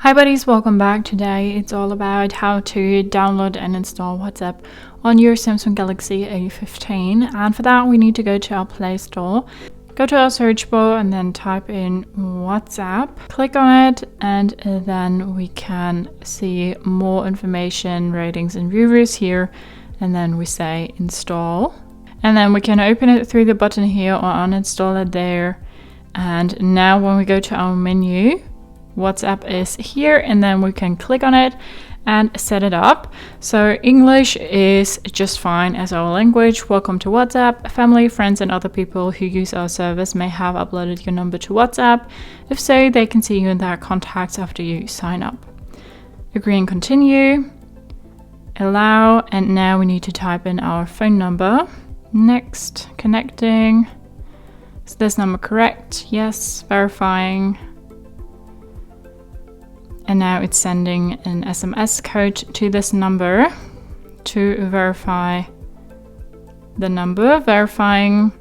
Hi buddies, welcome back. Today it's all about how to download and install WhatsApp on your Samsung Galaxy A15, and for that we need to go to our Play Store, go to our search bar and then type in WhatsApp, click on it, and then we can see more information, ratings and reviews here, and then we say install, and then we can open it through the button here or uninstall it there. And now when we go to our menu, WhatsApp is here, and then we can click on it and set it up. So English is just fine as our language. Welcome to WhatsApp. Family, friends and other people who use our service may have uploaded your number to WhatsApp. If so, they can see you in their contacts after you sign up. Agree and continue. Allow, and now we need to type in our phone number. Next, connecting. Is this number correct? Yes, verifying. And now it's sending an SMS code to this number to verify the number, verifying.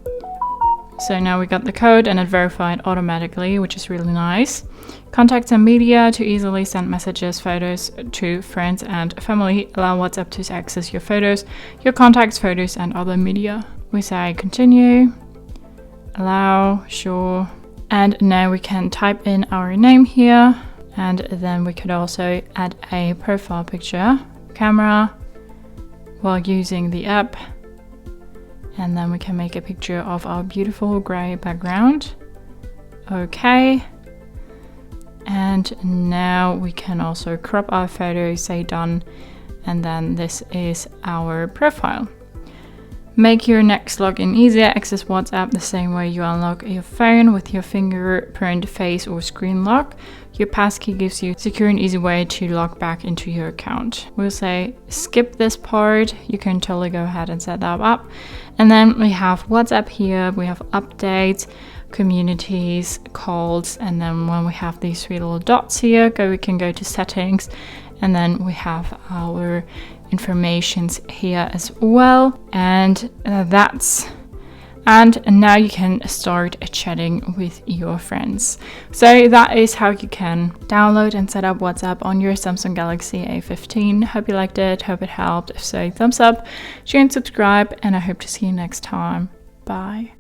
So now we got the code and it verified automatically, which is really nice. Contacts and media, to easily send messages, photos to friends and family. Allow WhatsApp to access your photos, your contacts, photos and other media. We say continue, allow, sure. And now we can type in our name here. And then we could also add a profile picture, camera, while using the app. And then we can make a picture of our beautiful grey background. Okay. And now we can also crop our photo, say done. And then this is our profile. Make your next login easier. Access WhatsApp the same way you unlock your phone with your fingerprint, face or screen lock. Your passkey gives you a secure and easy way to log back into your account. We'll say skip this part. You can totally go ahead and set that up. And then we have WhatsApp here. We have updates, communities, calls, and then when we have these three little dots here, we can go to settings, and then we have our informations here as well, and now you can start chatting with your friends. So that is how you can download and set up WhatsApp on your Samsung Galaxy A15. Hope you liked it, hope it helped. If so, thumbs up, share and subscribe, and I hope to see you next time. Bye.